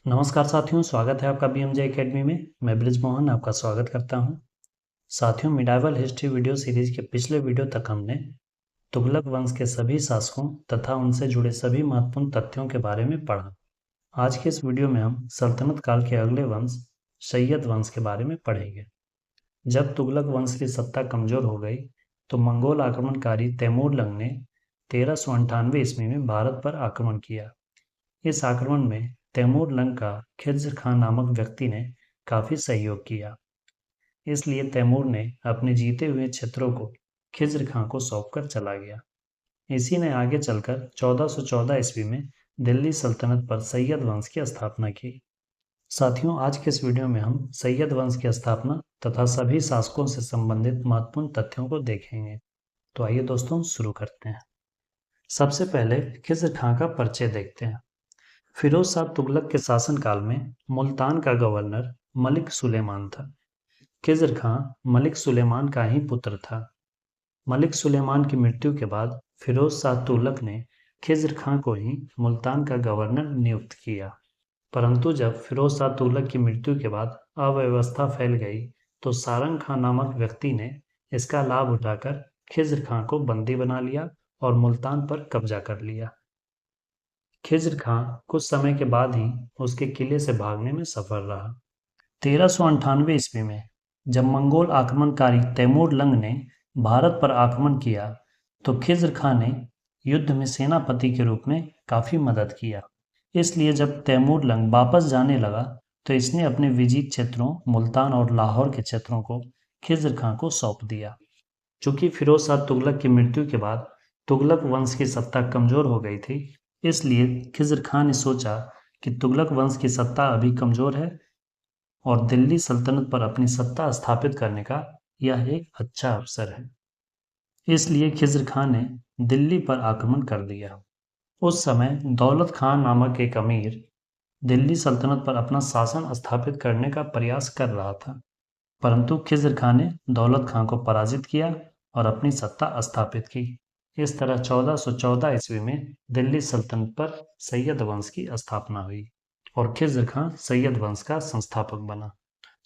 नमस्कार साथियों, स्वागत है आपका बीएमजे एकेडमी में। मैं ब्रिज मोहन आपका स्वागत करता हूं। साथियों, मिडाइवल हिस्ट्री वीडियो सीरीज के पिछले वीडियो तक हमने तुगलक वंश के सभी शासकों तथा उनसे जुड़े सभी महत्वपूर्ण तथ्यों के बारे में पढ़ा। आज के इस वीडियो में हम सल्तनत काल के अगले वंश सैयद वंश के बारे में पढ़ेंगे। जब तुगलक वंश की सत्ता कमजोर हो गई तो मंगोल आक्रमणकारी तैमूर ने 1398 ईस्वी में भारत पर आक्रमण किया। इस आक्रमण में तैमूर लंग का खिज्र खां नामक व्यक्ति ने काफी सहयोग किया। इसलिए तैमूर ने अपने जीते हुए क्षेत्रों को खिज्र खां को सौंपकर चला गया। इसी ने आगे चलकर 1414 ईस्वी में दिल्ली सल्तनत पर सैयद वंश की स्थापना की। साथियों, आज के इस वीडियो में हम सैयद वंश की स्थापना तथा सभी शासकों से संबंधित महत्वपूर्ण तथ्यों को देखेंगे। तो आइए दोस्तों, शुरू करते हैं। सबसे पहले खिज्र खां का परिचय देखते हैं। फिरोज शाह तुगलक के शासनकाल में मुल्तान का गवर्नर मलिक सुलेमान था। खिज्र खां मलिक सुलेमान का ही पुत्र था। मलिक सुलेमान की मृत्यु के बाद फिरोज शाह तुगलक ने खिज्र खां को ही मुल्तान का गवर्नर नियुक्त किया। परंतु जब फिरोज शाह तुगलक की मृत्यु के बाद अव्यवस्था फैल गई तो सारंग खां नामक व्यक्ति ने इसका लाभ उठाकर खिज्र खां को बंदी बना लिया और मुल्तान पर कब्जा कर लिया। खिज्र खां कुछ समय के बाद ही उसके किले से भागने में सफल रहा। 1398 ईस्वी में जब मंगोल आक्रमणकारी तैमूर लंग ने भारत पर आक्रमण किया तो खिज्र खां ने युद्ध में सेनापति के रूप में काफी मदद किया। इसलिए जब तैमूर लंग वापस जाने लगा तो इसने अपने विजित क्षेत्रों मुल्तान और लाहौर के क्षेत्रों को खिज्र खां को सौंप दिया। चूंकि फिरोज शाह तुगलक की मृत्यु के बाद तुगलक वंश की सत्ता कमजोर हो गई थी, इसलिए खिज्र खां ने सोचा कि तुगलक वंश की सत्ता अभी कमजोर है और दिल्ली सल्तनत पर अपनी सत्ता स्थापित करने का यह एक अच्छा अवसर है। इसलिए खिज्र खां ने दिल्ली पर आक्रमण कर दिया। उस समय दौलत खां नामक एक अमीर दिल्ली सल्तनत पर अपना शासन स्थापित करने का प्रयास कर रहा था, परंतु खिज्र खां ने दौलत खां को पराजित किया और अपनी सत्ता स्थापित की। इस तरह 1414 ईस्वी में दिल्ली सल्तनत पर सैयद वंश की स्थापना हुई और खिज्र खां सैयद वंश का संस्थापक बना।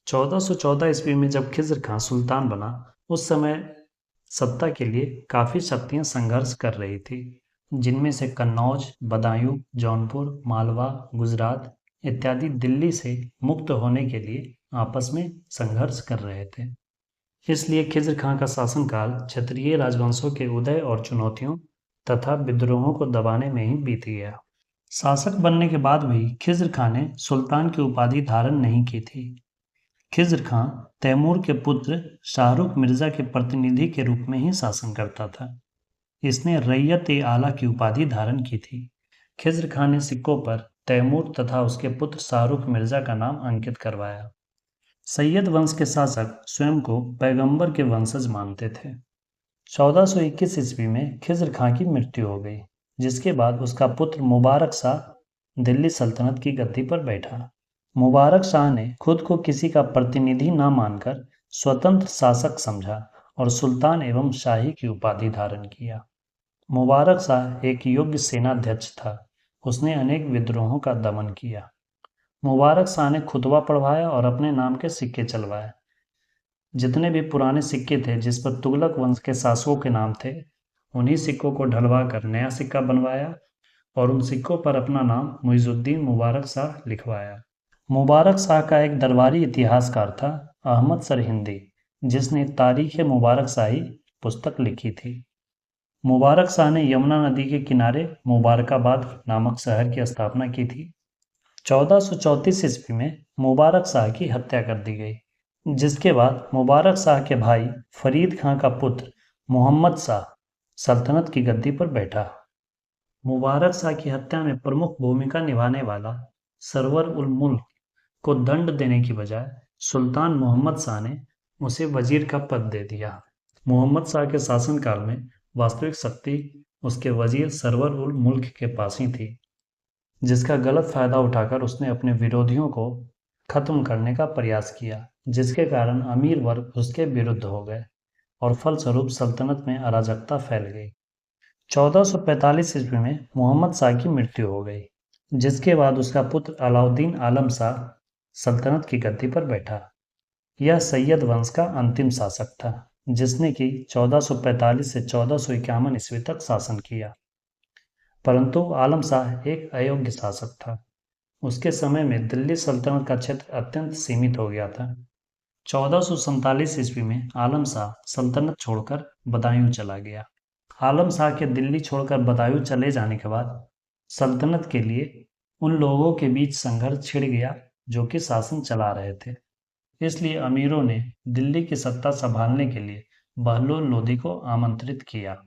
1414 ईस्वी में जब खिज्र खां सुल्तान बना, उस समय सत्ता के लिए काफी शक्तियां संघर्ष कर रही थी, जिनमें से कन्नौज, बदायूं, जौनपुर, मालवा, गुजरात इत्यादि दिल्ली से मुक्त होने के लिए आपस में संघर्ष कर रहे थे। इसलिए खिज्र खां का शासनकाल क्षत्रिय राजवंशों के उदय और चुनौतियों तथा विद्रोहों को दबाने में ही बीत गया। शासक बनने के बाद भी खिज्र खां ने सुल्तान की उपाधि धारण नहीं की थी। खिज्र खां तैमूर के पुत्र शाहरुख मिर्जा के प्रतिनिधि के रूप में ही शासन करता था। इसने रैयत-ए-आला की उपाधि धारण की थी। खिज्र खां ने सिक्कों पर तैमूर तथा उसके पुत्र शाहरुख मिर्जा का नाम अंकित करवाया। सैयद वंश के शासक स्वयं को पैगंबर के वंशज मानते थे। 1421 ईस्वी में खिज्र खां की मृत्यु हो गई, जिसके बाद उसका पुत्र मुबारक शाह दिल्ली सल्तनत की गद्दी पर बैठा। मुबारक शाह ने खुद को किसी का प्रतिनिधि न मानकर स्वतंत्र शासक समझा और सुल्तान एवं शाही की उपाधि धारण किया। मुबारक शाह एक योग्य सेनाध्यक्ष था। उसने अनेक विद्रोहों का दमन किया। मुबारक शाह ने खुतबा पढ़वाया और अपने नाम के सिक्के चलवाए। जितने भी पुराने सिक्के थे जिस पर तुगलक वंश के शासकों के नाम थे, उन्हीं सिक्कों को ढलवा कर नया सिक्का बनवाया और उन सिक्कों पर अपना नाम मुइजुद्दीन मुबारक शाह लिखवाया। मुबारक शाह का एक दरबारी इतिहासकार था अहमद सरहिंदी, जिसने तारीख मुबारक शाही पुस्तक लिखी थी। मुबारक शाह ने यमुना नदी के किनारे मुबारकाबाद नामक शहर की स्थापना की थी। 1434 ईस्वी में मुबारक शाह की हत्या कर दी गई, जिसके बाद मुबारक शाह के भाई फरीद खां का पुत्र मोहम्मद शाह सल्तनत की गद्दी पर बैठा। मुबारक शाह की हत्या में प्रमुख भूमिका निभाने वाला सरवर उल मुल्क को दंड देने की बजाय सुल्तान मोहम्मद शाह ने उसे वजीर का पद दे दिया। मोहम्मद शाह के शासनकाल में वास्तविक शक्ति उसके वजीर सरवर उल मुल्क के पास ही थी, जिसका गलत फायदा उठाकर उसने अपने विरोधियों को खत्म करने का प्रयास किया, जिसके कारण अमीर वर्ग उसके विरुद्ध हो गए और फलस्वरूप सल्तनत में अराजकता फैल गई। 1445 ईस्वी में मोहम्मद शाह की मृत्यु हो गई, जिसके बाद उसका पुत्र अलाउद्दीन आलम शाह सल्तनत की गद्दी पर बैठा। यह सैयद वंश का अंतिम शासक था, जिसने कि 1445 से 1451 ईस्वी तक शासन किया। परंतु आलम शाह एक अयोग्य शासक था। उसके समय में दिल्ली सल्तनत का क्षेत्र अत्यंत सीमित हो गया था। 1447 ईस्वी में आलम शाह सल्तनत छोड़कर बदायूं चला गया। आलम शाह के दिल्ली छोड़कर बदायूं चले जाने के बाद सल्तनत के लिए उन लोगों के बीच संघर्ष छिड़ गया जो कि शासन चला रहे थे। इसलिए अमीरों ने दिल्ली की सत्ता संभालने के लिए बहलोल लोदी को आमंत्रित किया।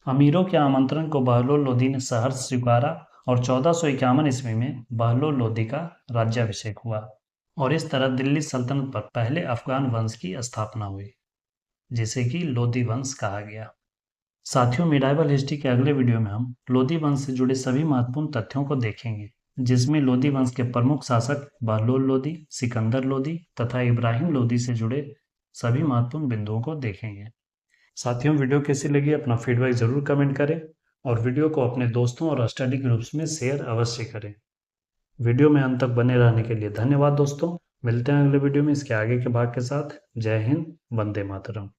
अमीरों के आमंत्रण को बहलोल लोदी ने सहर्ष स्वीकारा और 1451 ईस्वी में बहलोल लोदी का राज्याभिषेक हुआ और इस तरह दिल्ली सल्तनत पर पहले अफगान वंश की स्थापना हुई, जिसे कि लोदी वंश कहा गया। साथियों, मिडाइवल हिस्ट्री के अगले वीडियो में हम लोदी वंश से जुड़े सभी महत्वपूर्ण तथ्यों को देखेंगे, जिसमें लोदी वंश के प्रमुख शासक बहलोल लोदी, सिकंदर लोदी तथा इब्राहिम लोदी से जुड़े सभी महत्वपूर्ण बिंदुओं को देखेंगे। साथियों, वीडियो कैसी लगी अपना फीडबैक जरूर कमेंट करें और वीडियो को अपने दोस्तों और स्टडी ग्रुप्स में शेयर अवश्य करें। वीडियो में अंत तक बने रहने के लिए धन्यवाद दोस्तों। मिलते हैं अगले वीडियो में इसके आगे के भाग के साथ। जय हिंद, वंदे मातरम।